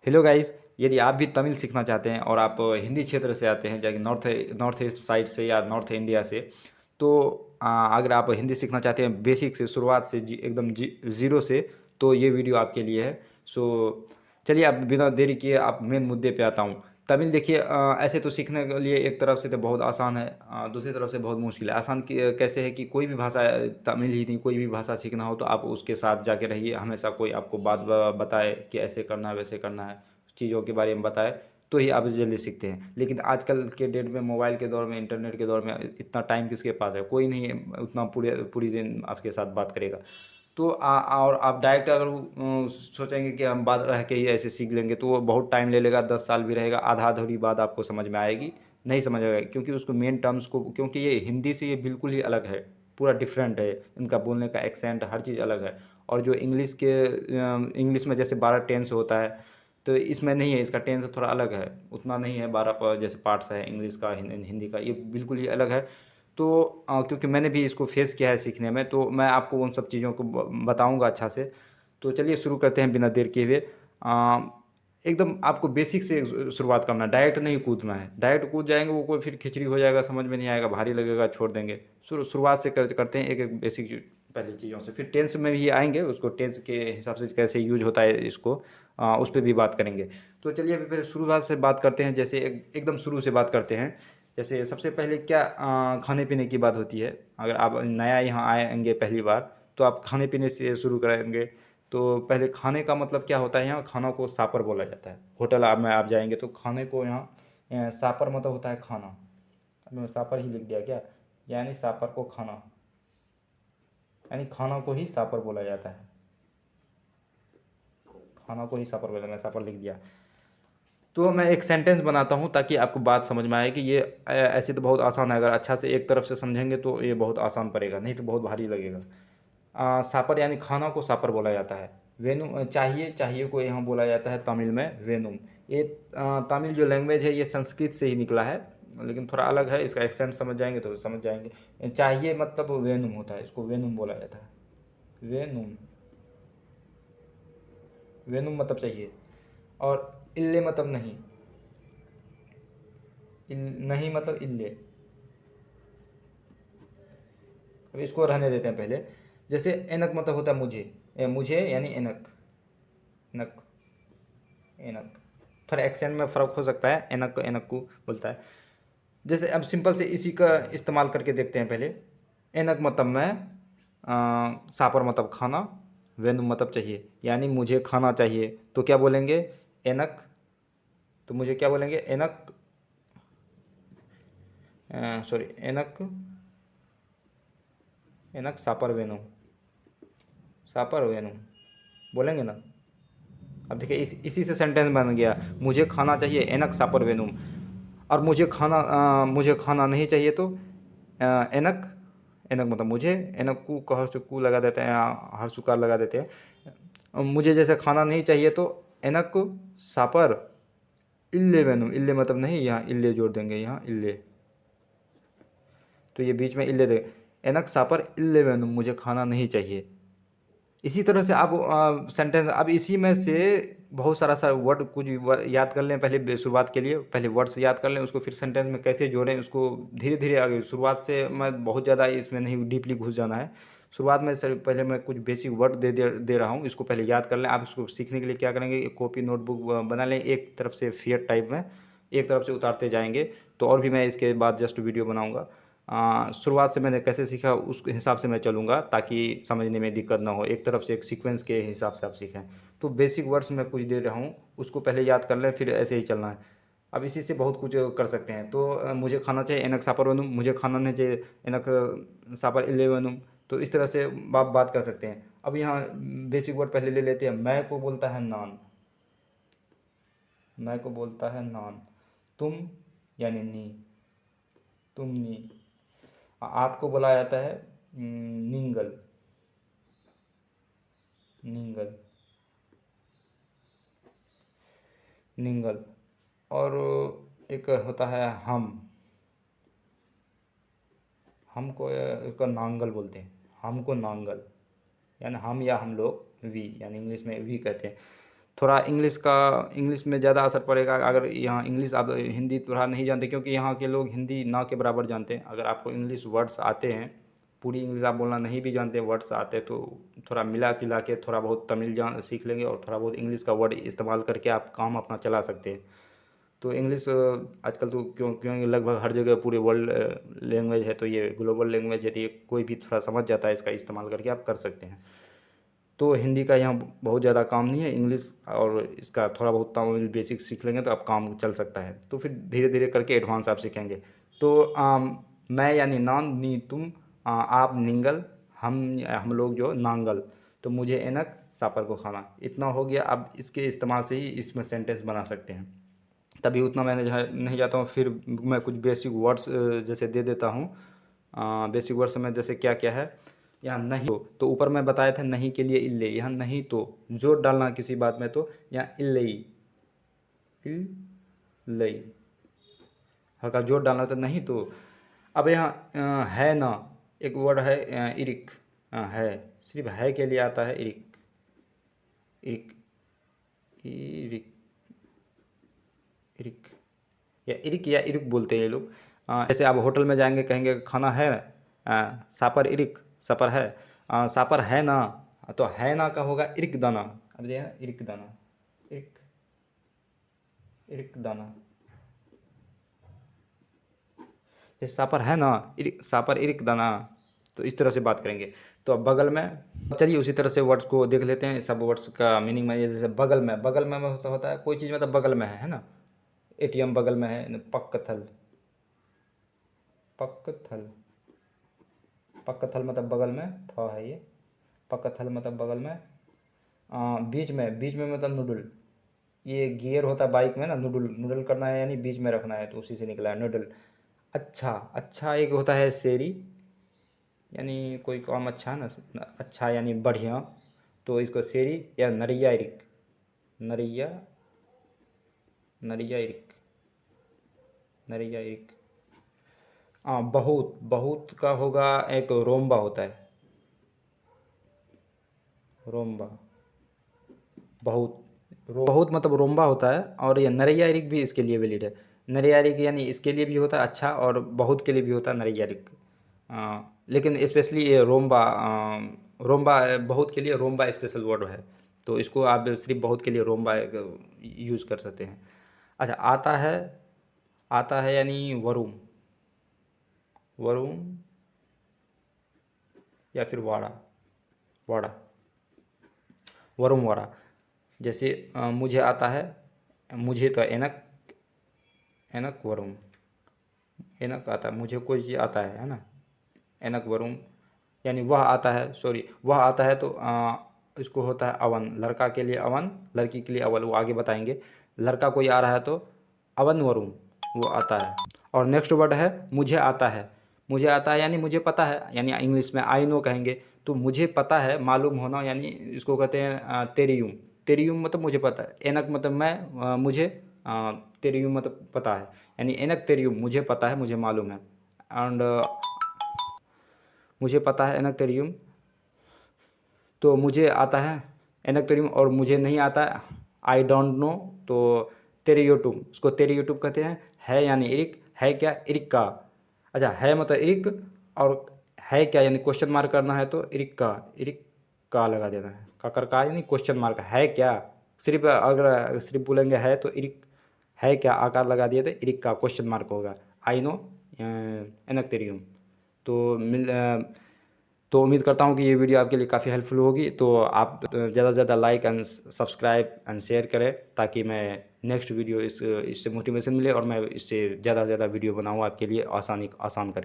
Hello guys. यदि आप भी तमिल सीखना चाहते हैं और आप हिंदी क्षेत्र से आते हैं, जैसे नॉर्थ ईस्ट साइड से या नॉर्थ इंडिया से, तो अगर आप हिंदी सीखना चाहते हैं बेसिक से, शुरुआत से एकदम ज़ीरो से, तो ये वीडियो आपके लिए है। सो चलिए, आप बिना देरी किए आप मेन मुद्दे पे आता हूँ। तमिल देखिए, ऐसे तो सीखने के लिए एक तरफ से तो बहुत आसान है, दूसरी तरफ से बहुत मुश्किल है। आसान कैसे है कि कोई भी भाषा, तमिल ही नहीं, कोई भी भाषा सीखना हो तो आप उसके साथ जाके रहिए, हमेशा कोई आपको बात बताए कि ऐसे करना है वैसे करना है, चीज़ों के बारे में बताए, तो ही आप जल्दी सीखते हैं। लेकिन आजकल के डेट में, मोबाइल के दौर में, इंटरनेट के दौर में, इतना टाइम किसके पास है? कोई नहीं है उतना पूरे पूरी दिन आपके साथ बात करेगा। तो और आप डायरेक्ट अगर सोचेंगे कि हम बात रह के ही ऐसे सीख लेंगे, तो वो बहुत टाइम ले लेगा, 10 साल भी रहेगा, आधा अधूरी बात आपको समझ में आएगी, नहीं समझ आएगा, क्योंकि उसको मेन टर्म्स को, क्योंकि ये हिंदी से ये बिल्कुल ही अलग है, पूरा डिफरेंट है, इनका बोलने का एक्सेंट हर चीज़ अलग है। और जो इंग्लिश में जैसे 12 टेंस होता है, तो इसमें नहीं है, इसका टेंस थोड़ा अलग है, उतना नहीं है, 12 जैसे पार्ट्स है इंग्लिश का, हिंदी का, ये बिल्कुल ही अलग है। तो क्योंकि मैंने भी इसको फेस किया है सीखने में, तो मैं आपको उन सब चीज़ों को बताऊंगा अच्छा से। तो चलिए शुरू करते हैं बिना देर किए हुए। अ, एकदम आपको बेसिक से शुरुआत करना है, डायरेक्ट नहीं कूदना है। डायरेक्ट कूद जाएंगे वो कोई फिर खिचड़ी हो जाएगा, समझ में नहीं आएगा, भारी लगेगा, छोड़ देंगे। शुरुआत से करते हैं एक एक बेसिक पहली चीज़ों से, फिर टेंस में भी आएंगे, उसको टेंस के हिसाब से कैसे यूज होता है इसको, उस पर भी बात करेंगे। तो चलिए अभी पहले शुरुआत से बात करते हैं, जैसे एकदम शुरू से बात करते हैं। जैसे सबसे पहले क्या, खाने पीने की बात होती है। अगर आप नया यहाँ आएंगे पहली बार, तो आप खाने पीने से शुरू करेंगे। तो पहले खाने का मतलब क्या होता है, यहाँ खाना को सापर बोला जाता है। होटल आप जाएंगे तो खाने को यहाँ सापर मतलब होता है खाना। अब मैं सापर ही लिख दिया क्या, यानी सापर को खाना, यानी खाना को ही सापर बोला जाता है। खाना को ही सापर बोला, मैं सापर लिख दिया। तो मैं एक सेंटेंस बनाता हूँ ताकि आपको बात समझ में आए कि ये ऐसे तो बहुत आसान है, अगर अच्छा से एक तरफ से समझेंगे तो ये बहुत आसान पड़ेगा, नहीं तो बहुत भारी लगेगा। सापर यानी खाना को सापर बोला जाता है। वेनु चाहिए, चाहिए को यहाँ बोला जाता है तमिल में वेनुम। ये तमिल जो लैंग्वेज है ये संस्कृत से ही निकला है, लेकिन थोड़ा अलग है, इसका एक्सेंट समझ जाएंगे तो समझ जाएंगे। चाहिए मतलब वेनुम होता है, इसको वेनुम बोला जाता है। वेनुम, वेनुम मतलब चाहिए। और इल्ले मतलब नहीं, नहीं मतलब इल्ले। अब इसको रहने देते हैं पहले। जैसे एनक मतलब होता है मुझे, मुझे यानी एनक, एनक, एनक। थोड़ा एक्सेंट में फ़र्क हो सकता है, एनक को एनक को बोलता है। जैसे अब सिंपल से इसी का इस्तेमाल करके देखते हैं पहले। एनक मतलब मैं, सापर मतलब खाना, वेनु मतलब चाहिए, यानी मुझे खाना चाहिए, तो क्या बोलेंगे, एनक। तो मुझे क्या बोलेंगे, एनक, सॉरी, एनक, एनक सापर वेनु, सापर वेनु बोलेंगे ना। अब देखिए इसी से सेंटेंस बन गया, मुझे खाना चाहिए एनक सापर वेनुम। और मुझे खाना नहीं चाहिए तो एनक, एनक मतलब मुझे, एनक कु कह से कु लगा देते हैं, हर सुकार लगा देते हैं। मुझे जैसे खाना नहीं चाहिए तो एनक सापर इल्ले वेनुम, इल्ले मतलब नहीं, यहाँ इल्ले जोड़ देंगे, यहाँ इल्ले, तो ये बीच में इल्ले दे, एनक सापर इल्ले वेनुम, मुझे खाना नहीं चाहिए। इसी तरह से आप सेंटेंस, अब इसी में से बहुत सारा सा वर्ड, कुछ याद कर लें पहले, शुरुआत के लिए पहले वर्ड्स याद कर लें, उसको फिर सेंटेंस में कैसे जोड़ें उसको धीरे धीरे आगे। शुरुआत से मैं बहुत ज़्यादा इसमें नहीं डीपली घुस जाना है। शुरुआत में सर पहले मैं कुछ बेसिक वर्ड दे रहा हूँ, इसको पहले याद कर लें। आप इसको सीखने के लिए क्या करेंगे, एक कॉपी नोटबुक बना लें, एक तरफ से फेयर टाइप में, एक तरफ से उतारते जाएंगे। तो और भी मैं इसके बाद जस्ट वीडियो बनाऊँगा। शुरुआत से मैंने कैसे सीखा उस हिसाब से मैं चलूँगा, ताकि समझने में दिक्कत ना हो, एक तरफ से एक सीक्वेंस के हिसाब से आप सीखें। तो बेसिक वर्ड्स मैं कुछ दे रहा हूँ, उसको पहले याद कर लें, फिर ऐसे ही चलना है। अब इसी से बहुत कुछ कर सकते हैं। तो मुझे खाना चाहिए एनक सापर वनुम, मुझे खाना नहीं चाहिए एनक सापर इले वनुम। तो इस तरह से बात कर सकते हैं। अब यहाँ बेसिक वर्ड पहले ले लेते हैं। मैं को बोलता है नान, मैं को बोलता है नान। तुम यानी नी, तुम नी। आपको बोला जाता है निंगल, निंगल, निंगल। और एक होता है हम, हमको इसका नांगल बोलते हैं, हमको नांगल, यानी हम या हम लोग, वी, यानी इंग्लिश में वी कहते हैं। थोड़ा इंग्लिश में ज़्यादा असर पड़ेगा। अगर यहाँ इंग्लिश आप हिंदी थोड़ा नहीं जानते, क्योंकि यहाँ के लोग हिंदी ना के बराबर जानते हैं। अगर आपको इंग्लिश वर्ड्स आते हैं, पूरी इंग्लिश आप बोलना नहीं भी जानते, वर्ड्स आते हैं, तो थोड़ा मिला जुला के थोड़ा बहुत तमिल जान सीख लेंगे और थोड़ा बहुत इंग्लिश का वर्ड इस्तेमाल करके आप काम अपना चला सकते हैं। तो इंग्लिश आजकल तो क्योंकि लगभग हर जगह पूरे वर्ल्ड लैंग्वेज है, तो ये ग्लोबल लैंग्वेज है, तो ये कोई भी थोड़ा समझ जाता है, इसका इस्तेमाल करके आप कर सकते हैं। तो हिंदी का यहाँ बहुत ज़्यादा काम नहीं है, इंग्लिश और इसका थोड़ा बहुत तमिल बेसिक सीख लेंगे तो आप काम चल सकता है। तो फिर धीरे धीरे करके एडवांस आप सीखेंगे। तो मैं यानी नान, नी तुम, आप निंगल, हम लोग जो नांगल, तो मुझे एनक सापर को खाना, इतना हो गया। अब इसके इस्तेमाल से ही इसमें सेंटेंस बना सकते हैं। तभी उतना मैंने जो है नहीं जाता हूँ, फिर मैं कुछ बेसिक वर्ड्स जैसे दे देता हूँ। बेसिक वर्ड्स में जैसे क्या क्या है, यहाँ नहीं तो ऊपर मैं बताया था नहीं के लिए इल्ले, यहाँ नहीं तो जोर डालना किसी बात में, तो यहाँ इल्लई, इल्लई हल्का जोर डालना तो नहीं तो। अब यहाँ है ना, एक वर्ड है इरिक, है, सिर्फ है के लिए आता है इरिक, इरिक, इरिक, इरिक या इरिक बोलते हैं ये लोग। जैसे आप होटल में जाएंगे, कहेंगे खाना है, सापर इरिक, सापर है, सापर है ना, तो है ना का होगा इरिक दाना। अब देखिए इरिक दाना, इरिक, इरिक दाना, जैसे सापर है ना, इरिक, सापर इरिक दाना, तो इस तरह से बात करेंगे। तो अब बगल में, चलिए उसी तरह से वर्ड्स को देख लेते हैं, सब वर्ड्स का मीनिंग में। जैसे बगल में, बगल में होता है कोई चीज़ मतलब बगल में है ना। एटीएम बगल में है, पक्कथल, पक्कथल, पक्कथल मतलब बगल में था है ये, पक्कथल मतलब बगल में। बीच में, बीच में मतलब नूडल, ये गियर होता है बाइक में ना, नूडल, नूडल करना है यानी बीच में रखना है, तो उसी से निकला है नूडल। अच्छा, अच्छा एक होता है शेरी, यानी कोई काम अच्छा है ना, अच्छा यानी बढ़िया, तो इसको शेरी या नरिया इरिक, नरिया, नरिया इरिक, नरिया इरिक। बहुत, बहुत का होगा एक रोम्बा होता है, रोम्बा, बहुत, बहुत मतलब रोम्बा होता है। और ये नरिया इरिक भी इसके लिए वैलिड है। नरिया इरिक यानी इसके लिए भी होता है अच्छा, और बहुत के लिए भी होता है नरिया इरिक। लेकिन स्पेशली ये रोम्बा, रोम्बा बहुत के लिए रोम्बा स्पेशल वर्ड है, तो इसको आप सिर्फ बहुत के लिए रोम्बा यूज़ कर सकते हैं। अच्छा, आता है, आता है यानी वरुम, वरुम या फिर वाड़ा, वाड़ा, वरुम वाड़ा। जैसे मुझे आता है, मुझे तो एनक, एनक वरुम, एनक आता है, मुझे कोई चीज़ आता है ना, एनक वरुम, यानी वह आता है, सॉरी वह आता है, तो इसको होता है अवन, लड़का के लिए अवन, लड़की के लिए अवल, वो आगे बताएंगे। लड़का कोई आ रहा है तो अवन वरुम, वो आता है। और नेक्स्ट वर्ड है मुझे आता है, मुझे आता है यानी मुझे पता है, यानी इंग्लिश में आई नो कहेंगे। तो मुझे पता है, मालूम होना, यानी इसको कहते हैं तेरियुम, तेरियुम मतलब मुझे पता है, एनक मतलब मैं, मुझे, तेरियुम मतलब पता है, यानी एनक तेरियुम मुझे पता है, मुझे मालूम है। एंड मुझे पता है एनक, तो मुझे आता है एनक्टेरियम, और मुझे नहीं आता है आई डोंट नो, तो तेरियोटुम, उसको तेरियोटुम कहते हैं। है यानी इरिक, है क्या, इरिक का। अच्छा, है मतलब इरिक, और है क्या यानी क्वेश्चन मार्क करना है, तो इरिक का, इरिक का लगा देना है, काकर का यानी क्वेश्चन मार्क, है क्या। सिर्फ अगर सिर्फ बोलेंगे है तो इरिक, है क्या आकार लगा दिए तो इरिक का क्वेश्चन मार्क होगा। आई नो एनक्टेरियम। तो तो उम्मीद करता हूँ कि ये वीडियो आपके लिए काफ़ी हेल्पफुल होगी। तो आप ज़्यादा से ज़्यादा like and subscribe and share करें, ताकि मैं नेक्स्ट वीडियो इससे मोटिवेशन मिले और मैं इससे ज़्यादा से ज़्यादा वीडियो बनाऊँ आपके लिए आसान करके।